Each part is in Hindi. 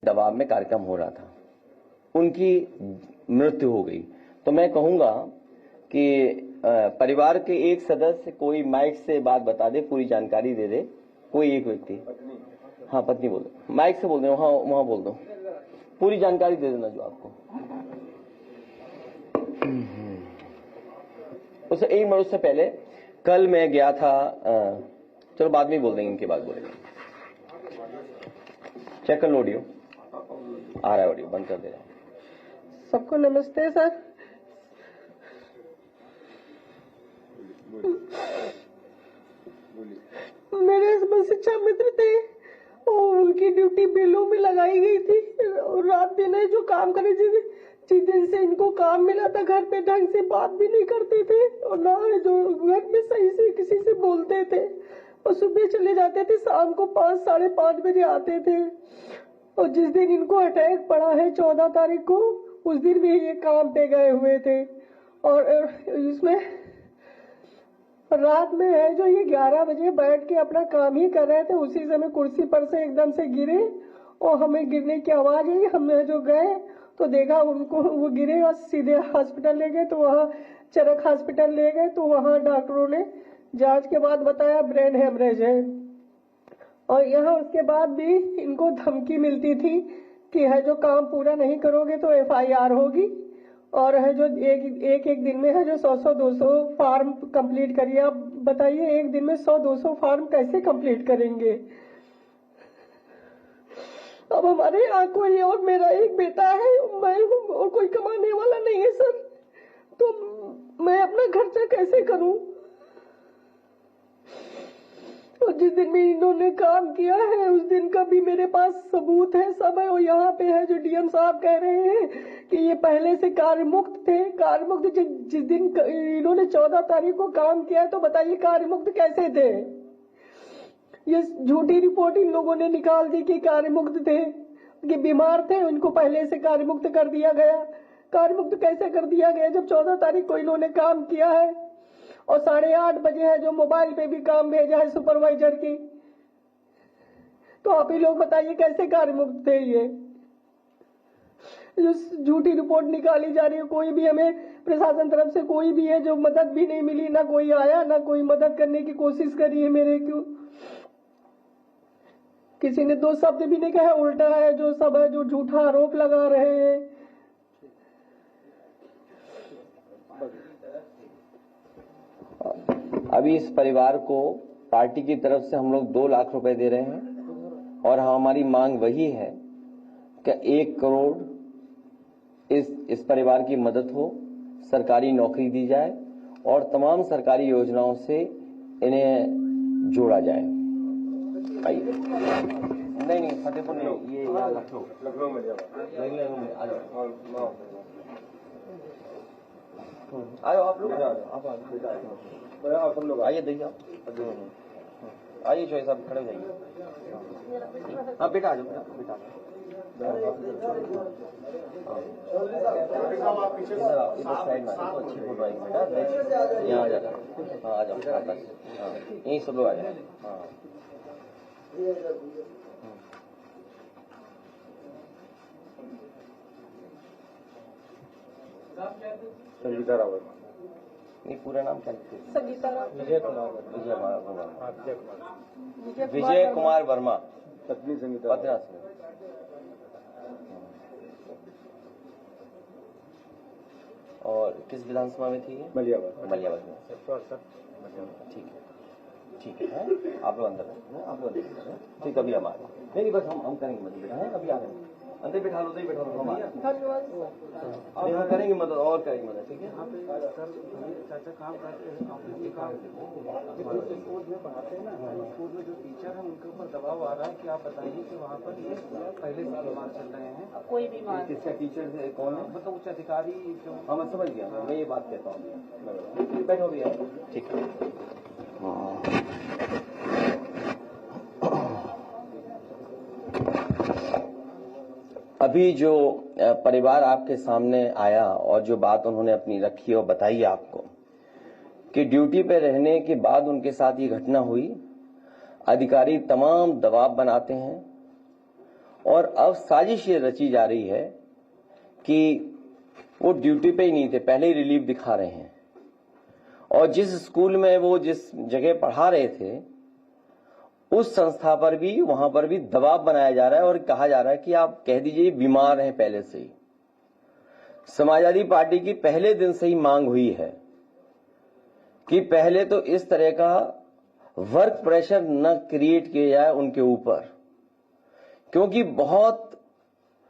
दबाव में कार्यक्रम हो रहा था, उनकी मृत्यु हो गई। तो मैं कहूंगा कि परिवार के एक सदस्य कोई माइक से बात बता दे, पूरी जानकारी दे दे, कोई एक व्यक्ति। हाँ, पत्नी बोल दो, माइक से बोल दो, वहां बोल दो, पूरी जानकारी दे देना जो आपको। उससे एक मिनट से पहले कल मैं गया था, चलो बाद में बोल देंगे, इनके बाद बोलेंगे। चेक कर लो ऑडियो, आ रहा है ऑडियो, बंद कर दे रहा हूं। सबको नमस्ते सर। मेरे बस शिक्षा मित्र थे और उनकी ड्यूटी बेलों में लगाई गई थी और रात दिन जो काम करे, जिस दिन से इनको काम मिला था घर पे ढंग से बात भी नहीं करते थे और ना जो घर में सही से किसी से बोलते थे और सुबह चले जाते थे, शाम को 5 साढ़े 5 बजे आते थे। और जिस दिन इनको अटैक पड़ा है 14 तारीख को, उस दिन भी ये काम पे गए हुए थे और इसमें रात में है जो ये 11 बजे बैठ के अपना काम ही कर रहे थे, उसी समय कुर्सी पर से एकदम से गिरे और हमें गिरने की आवाज आई। हम जो गए तो देखा उनको, वो गिरे और सीधे हॉस्पिटल ले गए। तो वहाँ चरक हॉस्पिटल ले गए तो वहाँ डॉक्टरों ने जांच के बाद बताया ब्रेन हेमरेज है। और यहाँ उसके बाद भी इनको धमकी मिलती थी कि है जो काम पूरा नहीं करोगे तो FIR होगी और है जो एक दिन में है जो 100-200 फार्म कंप्लीट करिए। आप बताइए एक दिन में 100-200 फार्म कैसे कंप्लीट करेंगे। अब हमारे यहाँ कोई और मेरा एक बेटा है, मैं हूँ और कोई कमाने वाला नहीं है सर, तो मैं अपना खर्चा कैसे करूँ। और जिस दिन भी इन्होंने काम किया है उस दिन का भी मेरे पास सबूत है, सब है। और यहाँ पे है जो DM साहब कह रहे हैं कि ये पहले से कार्य मुक्त थे। कार्य मुक्त जिस दिन इन्होंने 14 तारीख को काम किया तो बताइए कार्य मुक्त कैसे थे। ये झूठी रिपोर्ट इन लोगों ने निकाल दी कि कार्य मुक्त थे, कि बीमार थे, उनको पहले से कार्य मुक्त कर दिया गया। कार्य मुक्त कैसे कर दिया गया जब 14 तारीख को इन्होंने काम किया है और 8:30 बजे है जो मोबाइल पे भी काम भेजा है सुपरवाइजर की। तो आप ही लोग बताइए कैसे कार्य मुक्त थे ये। जो झूठी रिपोर्ट निकाली जा रही है, कोई भी हमें प्रशासन तरफ से कोई भी है जो मदद भी नहीं मिली, ना कोई आया ना कोई मदद करने की कोशिश करी है मेरे क्यों। किसी ने 2 शब्द भी नहीं कहा, उल्टा है जो सब है जो झूठा आरोप लगा रहे हैं। अभी इस परिवार को पार्टी की तरफ से हम लोग 2 लाख रुपए दे रहे हैं और हमारी मांग वही है कि 1 करोड़ इस परिवार की मदद हो, सरकारी नौकरी दी जाए और तमाम सरकारी योजनाओं से इन्हें जोड़ा जाए। नहीं फतेहपुर नहीं, ये लखनऊ में आओ आप लोग, आप सब लोग आइए, देखिए आइए, चौधरी साहब खड़े हो जाइए। हाँ बेटा आ जाओ, बेटा इधर साइड में अच्छी फोटो बेटा, यहाँ आ जाओ। हाँ आ जाओ, हाँ यहीं सब लोग आ जाओ। हाँ संगीता रावत। नहीं पूरा नाम क्या है? संगीता रावत। विजय कुमार वर्मा। पत्नी संगीता। पत्नी। और किस विधानसभा में थी? मलियाबाद में। ठीक है, आप लोग अंदर हैं, आप लोग अंदर। ठीक, अभी हम आ रहे हैं। नहीं बस हम करेंगे मदद बेटा, है अभी आ रहे हैं। अंदर बैठा लो, नहीं बैठा लो, हम आ रहे हैं। धन्यवाद। यहाँ करेंगे मदद और करेंगे मदद, ठीक है। चाचा काम करते हैं, स्कूल में पढ़ाते हैं ना, स्कूल में जो टीचर है उनके ऊपर दबाव आ रहा है कि आप बताइए कि वहाँ पर ये पहले से बीमार चल रहे हैं। कोई बीमार किसका टीचर है, कौन है? मतलब उच्च अधिकारी जो। हाँ मैं समझ गया, मैं ये बात कहता हूँ। बैठो भैया, ठीक है। अभी जो परिवार आपके सामने आया और जो बात उन्होंने अपनी रखी और बताई आपको कि ड्यूटी पे रहने के बाद उनके साथ ये घटना हुई, अधिकारी तमाम दबाव बनाते हैं और अब साजिश ये रची जा रही है कि वो ड्यूटी पे ही नहीं थे, पहले ही रिलीफ दिखा रहे हैं। और जिस स्कूल में वो जिस जगह पढ़ा रहे थे उस संस्था पर भी, वहां पर भी दबाव बनाया जा रहा है और कहा जा रहा है कि आप कह दीजिए बीमार हैं पहले से ही। समाजवादी पार्टी की पहले दिन से ही मांग हुई है कि पहले तो इस तरह का वर्क प्रेशर न क्रिएट किया जाए उनके ऊपर, क्योंकि बहुत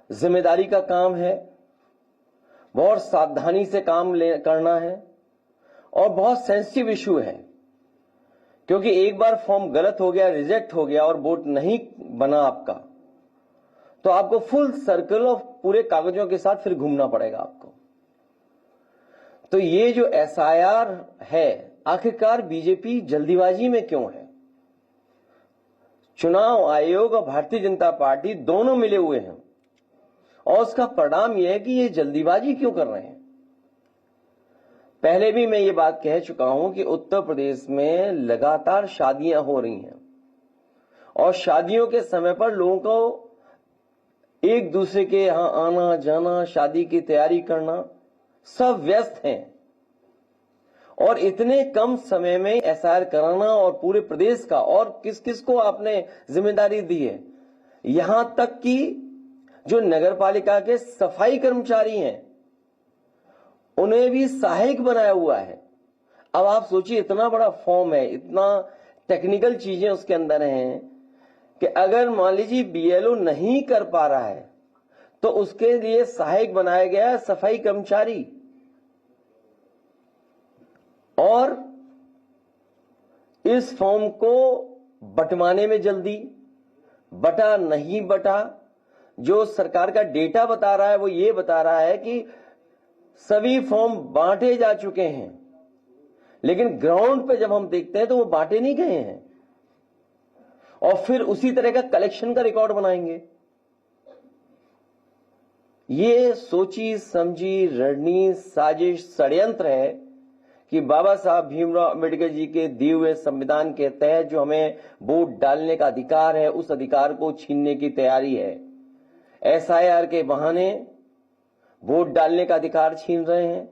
जिम्मेदारी का काम है, बहुत सावधानी से काम करना है और बहुत सेंसिटिव इशू है। क्योंकि एक बार फॉर्म गलत हो गया, रिजेक्ट हो गया और वोट नहीं बना आपका, तो आपको फुल सर्कल ऑफ पूरे कागजों के साथ फिर घूमना पड़ेगा आपको। तो ये जो एसआईआर है, आखिरकार बीजेपी जल्दीबाजी में क्यों है? चुनाव आयोग और भारतीय जनता पार्टी दोनों मिले हुए हैं और उसका परिणाम यह है कि ये जल्दीबाजी क्यों कर रहे हैं। पहले भी मैं ये बात कह चुका हूं कि उत्तर प्रदेश में लगातार शादियां हो रही हैं और शादियों के समय पर लोगों को एक दूसरे के यहां आना जाना, शादी की तैयारी करना, सब व्यस्त हैं। और इतने कम समय में एसआईआर कराना और पूरे प्रदेश का, और किस किस को आपने जिम्मेदारी दी है, यहां तक कि जो नगर पालिका के सफाई कर्मचारी हैं उन्हें भी सहायक बनाया हुआ है। अब आप सोचिए, इतना बड़ा फॉर्म है, इतना टेक्निकल चीजें उसके अंदर हैं कि अगर मान लीजिए बीएलओ नहीं कर पा रहा है तो उसके लिए सहायक बनाया गया है सफाई कर्मचारी। और इस फॉर्म को बंटवाने में जल्दी, बटा नहीं बटा, जो सरकार का डेटा बता रहा है वो ये बता रहा है कि सभी फॉर्म बांटे जा चुके हैं, लेकिन ग्राउंड पे जब हम देखते हैं तो वो बांटे नहीं गए हैं। और फिर उसी तरह का कलेक्शन का रिकॉर्ड बनाएंगे। ये सोची समझी रणनीति, साजिश, षड्यंत्र है कि बाबा साहब भीमराव अंबेडकर जी के दिए हुए संविधान के तहत जो हमें वोट डालने का अधिकार है, उस अधिकार को छीनने की तैयारी है। एसआईआर के बहाने वोट डालने का अधिकार छीन रहे हैं,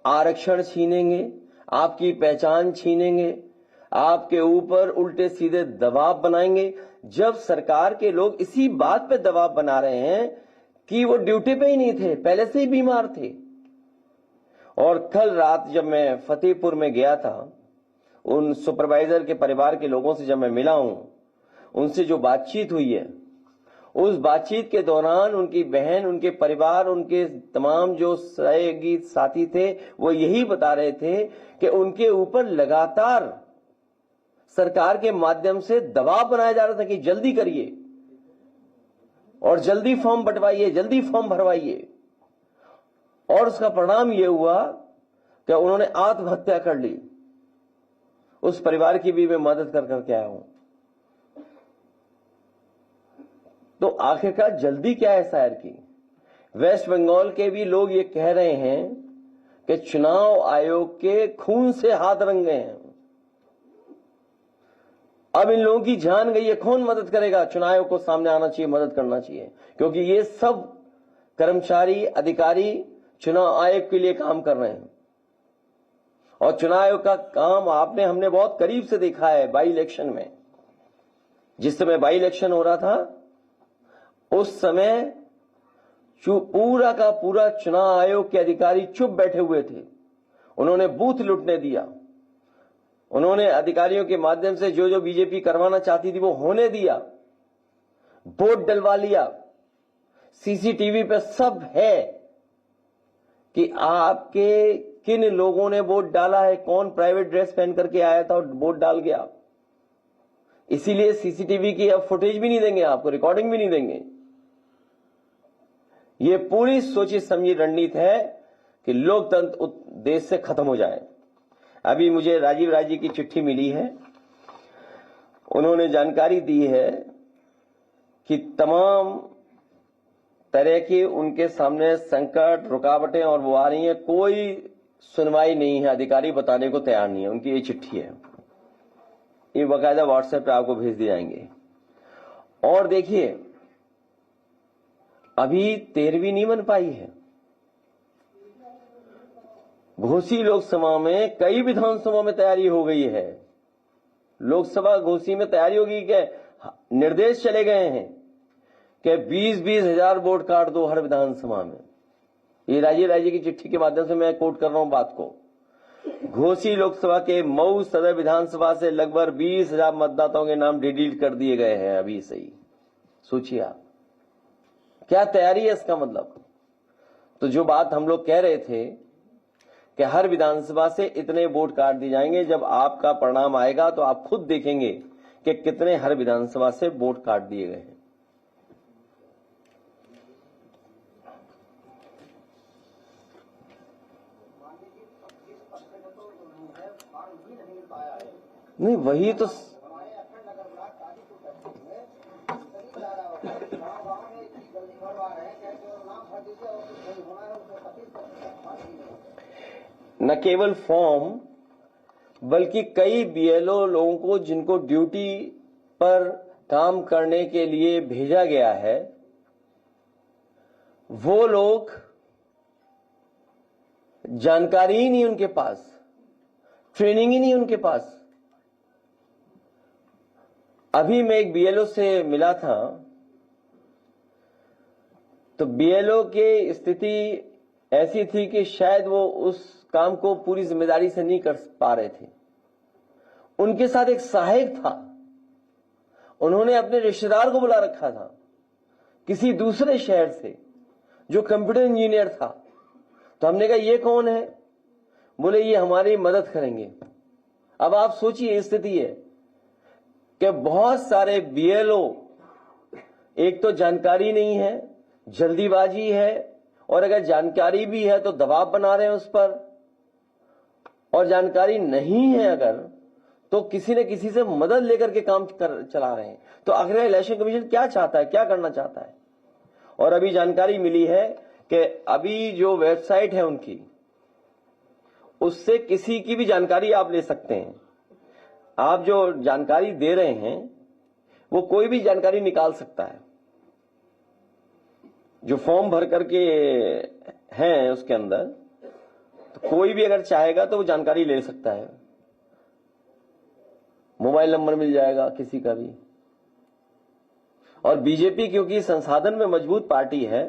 आरक्षण छीनेंगे, आपकी पहचान छीनेंगे, आपके ऊपर उल्टे सीधे दबाव बनाएंगे। जब सरकार के लोग इसी बात पे दबाव बना रहे हैं कि वो ड्यूटी पे ही नहीं थे, पहले से ही बीमार थे। और कल रात जब मैं फतेहपुर में गया था, उन सुपरवाइजर के परिवार के लोगों से जब मैं मिला हूं, उनसे जो बातचीत हुई है, उस बातचीत के दौरान उनकी बहन, उनके परिवार, उनके तमाम जो सहयोगी साथी थे, वो यही बता रहे थे कि उनके ऊपर लगातार सरकार के माध्यम से दबाव बनाया जा रहा था कि जल्दी करिए और जल्दी फॉर्म बंटवाइए, जल्दी फॉर्म भरवाइए। और उसका परिणाम यह हुआ कि उन्होंने आत्महत्या कर ली। उस परिवार की भी मैं मदद कर करके आया हूं। तो आखिरकार जल्दी क्या है एसआईआर की? वेस्ट बंगाल के भी लोग ये कह रहे हैं कि चुनाव आयोग के खून से हाथ रंगे हैं। अब इन लोगों की जान गई है, कौन मदद करेगा? चुनाव आयोग को सामने आना चाहिए, मदद करना चाहिए, क्योंकि ये सब कर्मचारी, अधिकारी चुनाव आयोग के लिए काम कर रहे हैं। और चुनाव आयोग का काम हमने बहुत करीब से देखा है बाई इलेक्शन में। जिस समय बाई इलेक्शन हो रहा था उस समय पूरा का पूरा चुनाव आयोग के अधिकारी चुप बैठे हुए थे। उन्होंने बूथ लूटने दिया, उन्होंने अधिकारियों के माध्यम से जो जो बीजेपी करवाना चाहती थी वो होने दिया, वोट डलवा लिया। सीसीटीवी पे सब है कि आपके किन लोगों ने वोट डाला है, कौन प्राइवेट ड्रेस पहन करके आया था और वोट डाल गया। इसीलिए सीसीटीवी की अब फुटेज भी नहीं देंगे आपको, रिकॉर्डिंग भी नहीं देंगे। ये पूरी सोची समझी रणनीति है कि लोकतंत्र देश से खत्म हो जाए। अभी मुझे राजीव राय जी की चिट्ठी मिली है, उन्होंने जानकारी दी है कि तमाम तरह की उनके सामने संकट, रुकावटें और वो आ रही हैं, कोई सुनवाई नहीं है, अधिकारी बताने को तैयार नहीं है। उनकी ये चिट्ठी है, ये बाकायदा व्हाट्सएप पे आपको भेज दिए जाएंगे। और देखिए, अभी 13वीं नहीं बन पाई है। घोसी लोकसभा में कई विधानसभा में तैयारी हो गई है। लोकसभा घोसी में तैयारी होगी कि निर्देश चले गए हैं कि 20-20 हजार वोट काट दो हर विधानसभा में। ये राज्य की चिट्ठी के माध्यम से मैं कोट कर रहा हूं बात को। घोसी लोकसभा के मऊ सदर विधानसभा से लगभग 20,000 मतदाताओं के नाम डिलीट कर दिए गए हैं अभी से ही। सोचिए आप क्या तैयारी है इसका मतलब। तो जो बात हम लोग कह रहे थे कि हर विधानसभा से इतने वोट काट दिए जाएंगे, जब आपका परिणाम आएगा तो आप खुद देखेंगे कि कितने हर विधानसभा से वोट काट दिए गए हैं। नहीं वही तो न केवल फॉर्म बल्कि कई बीएलओ लोगों को जिनको ड्यूटी पर काम करने के लिए भेजा गया है, वो लोग जानकारी ही नहीं उनके पास, ट्रेनिंग ही नहीं उनके पास। अभी मैं एक बीएलओ से मिला था तो बीएलओ की स्थिति ऐसी थी कि शायद वो उस काम को पूरी जिम्मेदारी से नहीं कर पा रहे थे। उनके साथ एक सहायक था, उन्होंने अपने रिश्तेदार को बुला रखा था किसी दूसरे शहर से जो कंप्यूटर इंजीनियर था। तो हमने कहा ये कौन है? बोले ये हमारी मदद करेंगे। अब आप सोचिए स्थिति है कि बहुत सारे बीएलओ, एक तो जानकारी नहीं है, जल्दीबाजी है, और अगर जानकारी भी है तो दबाव बना रहे हैं उस पर, और जानकारी नहीं है अगर तो किसी न किसी से मदद लेकर के काम चला रहे हैं। तो आखिर इलेक्शन कमीशन क्या चाहता है, क्या करना चाहता है? और अभी जानकारी मिली है कि अभी जो वेबसाइट है उनकी, उससे किसी की भी जानकारी आप ले सकते हैं। आप जो जानकारी दे रहे हैं वो कोई भी जानकारी निकाल सकता है। जो फॉर्म भर करके हैं उसके अंदर, तो कोई भी अगर चाहेगा तो वो जानकारी ले सकता है। मोबाइल नंबर मिल जाएगा किसी का भी। और बीजेपी क्योंकि संसाधन में मजबूत पार्टी है,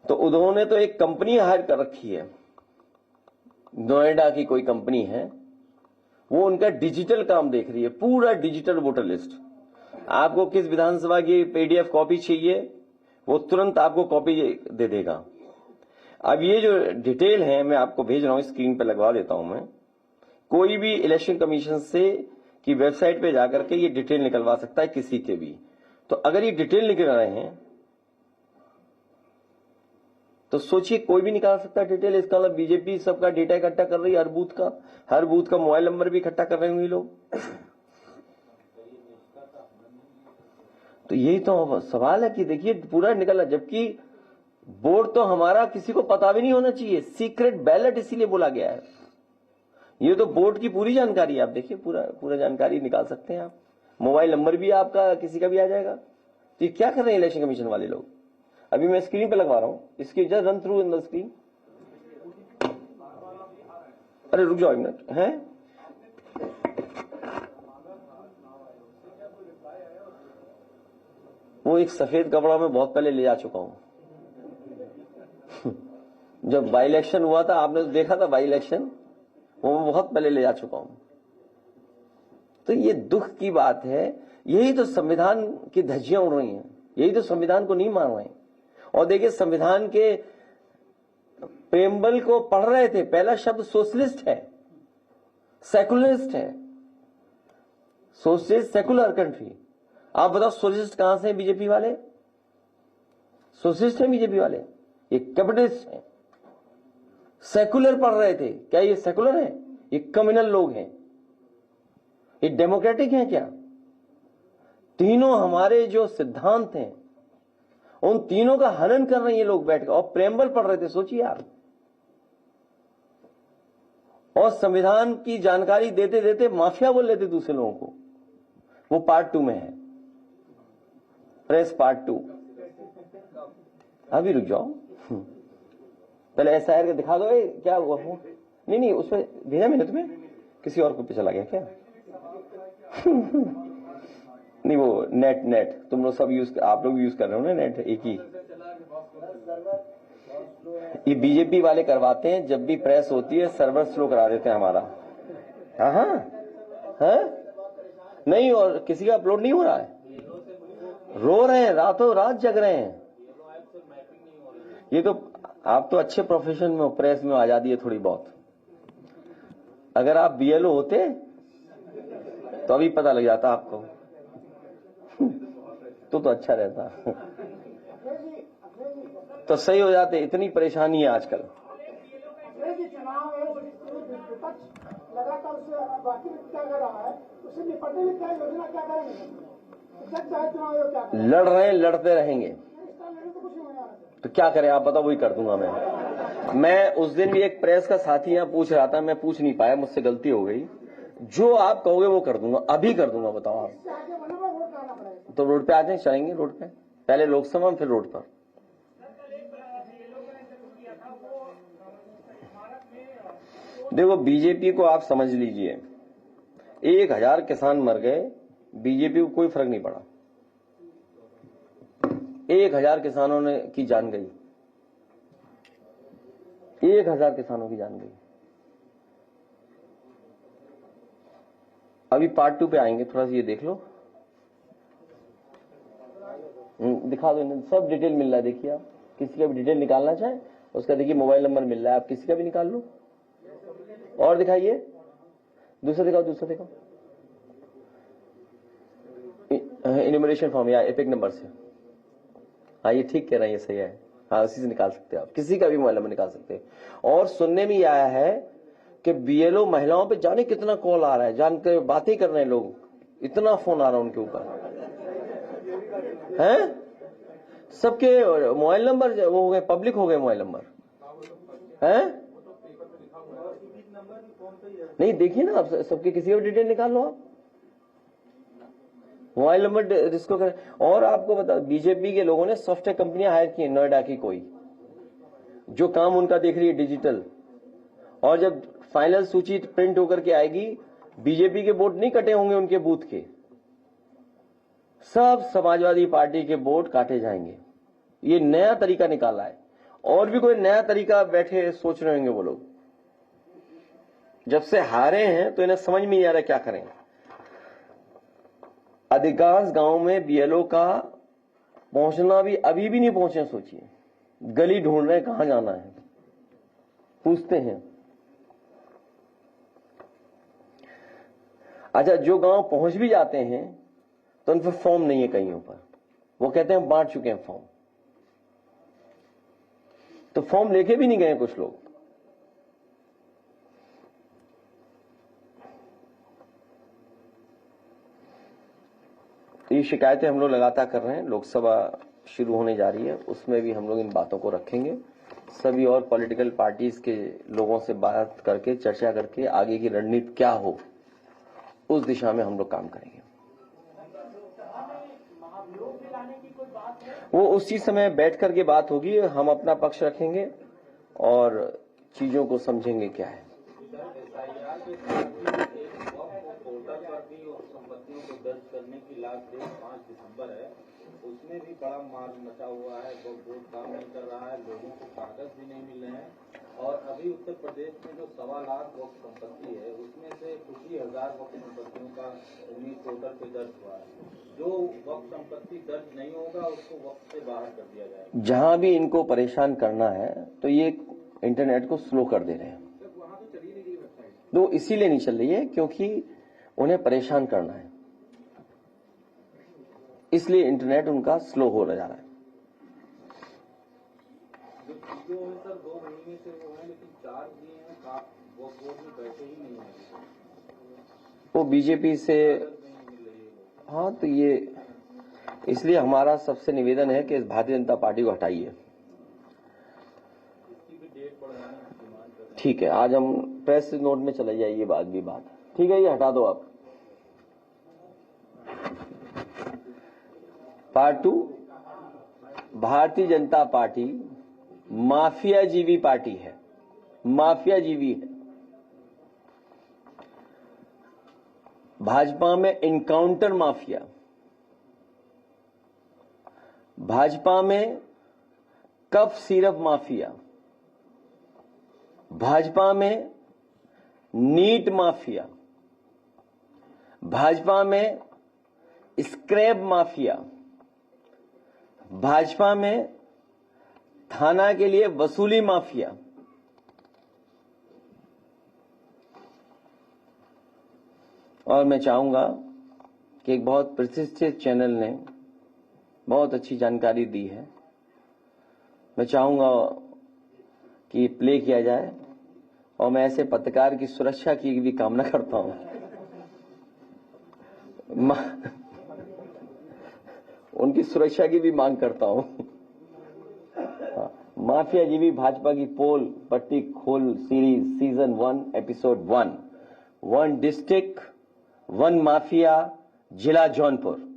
तो उन्होंने तो एक कंपनी हायर कर रखी है, नोएडा की कोई कंपनी है, वो उनका डिजिटल काम देख रही है, पूरा डिजिटल वोटर लिस्ट। आपको किस विधानसभा की पीडीएफ कॉपी चाहिए वो तुरंत आपको कॉपी दे देगा। अब ये जो डिटेल है मैं आपको भेज रहा हूं, स्क्रीन पे लगवा देता हूं मैं। कोई भी इलेक्शन कमीशन से की वेबसाइट पे जाकर के ये डिटेल निकलवा सकता है किसी के भी। तो अगर ये डिटेल निकल रहे हैं तो सोचिए कोई भी निकाल सकता है डिटेल। इसका मतलब बीजेपी सबका डेटा इकट्ठा कर रही है, हर बूथ का मोबाइल नंबर भी इकट्ठा कर रहे होंगे लोग। तो यही तो सवाल है कि देखिए पूरा निकला, जबकि वोट तो हमारा किसी को पता भी नहीं होना चाहिए। सीक्रेट बैलेट इसीलिए बोला गया है। ये तो वोट की पूरी जानकारी आप देखिए, पूरा जानकारी निकाल सकते हैं आप। मोबाइल नंबर भी आपका किसी का भी आ जाएगा। तो ये क्या कर रहे हैं इलेक्शन कमीशन वाले लोग? अभी मैं स्क्रीन पे लगवा रहा हूं, इसकी just run through in the screen. अरे रुक जाओ एक मिनट है। वो एक सफेद कपड़ा में बहुत पहले ले जा चुका हूं। जब बाई इलेक्शन हुआ था, आपने देखा था बाई इलेक्शन, वो मैं बहुत पहले ले जा चुका हूं। तो ये दुख की बात है। यही तो संविधान की धज्जियां उड़ रही हैं, यही तो संविधान को नहीं मान रहे हैं। और देखिए संविधान के प्रेम्बल को पढ़ रहे थे, पहला शब्द सोशलिस्ट है, सेकुलरिस्ट है। Socialist secular country. आप बताओ सोशलिस्ट कहां से हैं बीजेपी वाले? सोशलिस्ट हैं बीजेपी वाले, ये कैपिटलिस्ट हैं। सेकुलर पढ़ रहे थे, क्या ये सेकुलर है? ये कम्युनल लोग हैं। ये डेमोक्रेटिक हैं क्या? तीनों हमारे जो सिद्धांत हैं उन तीनों का हनन कर रहे हैं ये लोग बैठकर, और प्रेम्बल पढ़ रहे थे। सोचिए आप। और संविधान की जानकारी देते देते माफिया बोल लेते दूसरे लोगों को। वो पार्ट 2 में है, प्रेस पार्ट 2। अभी रुक जाओ, पहले SIR का दिखा दो। क्या हुआ हो? नहीं उसमें भेजा मैंने तुम्हें, किसी और को पे चला गया क्या? नहीं वो नेट तुम लोग सब आप लोग यूज कर रहे हो ना नेट, एक ही। ये बीजेपी वाले करवाते हैं, जब भी प्रेस होती है सर्वर स्लो करा देते हैं हमारा। हाँ नहीं, और किसी का अपलोड नहीं हो रहा है, रो रहे हैं, रातों रात जग रहे हैं। ये तो आप तो अच्छे प्रोफेशन में हो, प्रेस में आजादी है थोड़ी बहुत। अगर आप BLO होते तो अभी पता लग जाता आपको, तो अच्छा रहता। तो सही हो जाते। इतनी परेशानी है आजकल। लगातार बाकी क्या कर रहा है, उससे निपटने में क्या योजना क्या करेंगे? लड़ रहे हैं, लड़ते रहेंगे। तो क्या करें आप बताओ, वही कर दूंगा मैं उस दिन भी एक प्रेस का साथी यहाँ पूछ रहा था, मैं पूछ नहीं पाया, मुझसे गलती हो गई। जो आप कहोगे वो कर दूंगा, अभी कर दूंगा। बताओ आप तो रोड पे आ जाए, चलेंगे रोड पे, पहले लोकसभा में फिर रोड पर। देखो बीजेपी को आप समझ लीजिए, 1000 किसान मर गए, बीजेपी को कोई फर्क नहीं पड़ा। 1000 किसानों ने की जान गई, 1000 किसानों की जान गई। अभी पार्ट 2 पे आएंगे, थोड़ा सा ये देख लो, दिखा दो, सब डिटेल मिल रहा है। देखिए आप किसी का भी डिटेल निकालना चाहे उसका, देखिए मोबाइल नंबर मिल रहा है, आप किसी का भी निकाल लो। और दिखाइए, दूसरा दिखाओ, इन्यूमरेशन फॉर्म या एपिक नंबर से। हाँ ये ठीक कह रहे हैं, ये सही है। हाँ उसी से निकाल सकते हैं आप, किसी का भी मोबाइल नंबर निकाल सकते हैं। और सुनने में आया है कि BLO महिलाओं पे जाने कितना कॉल आ रहा है, जानकर बातें कर रहे हैं लोग, इतना फोन आ रहा है उनके ऊपर हैं। सबके मोबाइल नंबर वो हो गए, पब्लिक हो गए मोबाइल नंबर हैं। नहीं देखिए ना आप, सबके किसी का भी डिटेल निकाल लो आप, मोबाइल नंबर जिसको करें। और आपको बता, बीजेपी के लोगों ने सॉफ्टवेयर कंपनियां हायर की, नोएडा की कोई, जो काम उनका देख रही है डिजिटल। और जब फाइनल सूची प्रिंट होकर के आएगी, बीजेपी के वोट नहीं कटे होंगे उनके बूथ के, सब समाजवादी पार्टी के वोट काटे जाएंगे। ये नया तरीका निकाला है, और भी कोई नया तरीका बैठे सोच रहे होंगे वो लोग। जब से हारे हैं तो इन्हें समझ में नहीं आ रहा क्या करें। अधिकांश गांव में BLO का पहुंचना भी अभी भी नहीं पहुंचे। सोचिए, गली ढूंढ रहे हैं कहां जाना है, पूछते हैं। अच्छा, जो गांव पहुंच भी जाते हैं तो उन पर फॉर्म नहीं है कहीं पर, वो कहते हैं बांट चुके हैं फॉर्म, तो फॉर्म लेके भी नहीं गए कुछ लोग। ये शिकायतें हम लोग लगातार कर रहे हैं। लोकसभा शुरू होने जा रही है, उसमें भी हम लोग इन बातों को रखेंगे। सभी और पॉलिटिकल पार्टीज के लोगों से बात करके, चर्चा करके आगे की रणनीति क्या हो, उस दिशा में हम लोग काम करेंगे। वो उसी समय बैठ करके बात होगी, हम अपना पक्ष रखेंगे और चीजों को समझेंगे क्या है। संपत्तियों को दर्ज करने की लास्ट डेट 5 दिसंबर है, उसमें भी बड़ा मार्ग मचा हुआ है। बोर्ड काम नहीं कर रहा है, लोगों को कागज भी नहीं मिल रहे हैं। और अभी उत्तर प्रदेश में जो 1.25 लाख वक्फ संपत्ति है, उसमें से कुछ ही 1000 वक्फ संपत्तियों का पोर्टल पे दर्ज हुआ है। जो वक्फ संपत्ति दर्ज नहीं होगा उसको वक्फ से बाहर कर दिया जाएगा। जहां भी इनको परेशान करना है तो ये इंटरनेट को स्लो कर दे रहे हैं। वहां तो चली नहीं रही वेबसाइट, तो इसीलिए नहीं चल रही है क्योंकि उन्हें परेशान करना है, इसलिए इंटरनेट उनका स्लो हो जा रहा है। जो है सर 2 महीने से वो है, लेकिन चार्ज दिए हैं, वो बोर्ड में पैसे ही नहीं है। वो बीजेपी से, हाँ तो ये इसलिए हमारा सबसे निवेदन है कि इस भारतीय जनता पार्टी को हटाइए। ठीक है, आज हम प्रेस नोट में चले जाइए, बात भी बात, ठीक है, ये हटा दो आप। Part 2 Bharatiya Janata party माफियाजीवी party है, माफियाजीवी है। भाजपा में इनकाउंटर माफिया, भाजपा में कफ सिरप माफिया, भाजपा में नीट माफिया, भाजपा में स्क्रैप माफिया, भाजपा में थाना के लिए वसूली माफिया, और मैं चाहूंगा कि एक बहुत प्रतिष्ठित चैनल ने बहुत अच्छी जानकारी दी है, मैं चाहूंगा कि प्ले किया जाए और मैं ऐसे पत्रकार की सुरक्षा की भी कामना करता हूं। उनकी सुरक्षा की भी मांग करता हूं। माफियाजीवी भाजपा की पोल पट्टी खोल series season 1 episode 1 district 1 mafia जिला जौनपुर।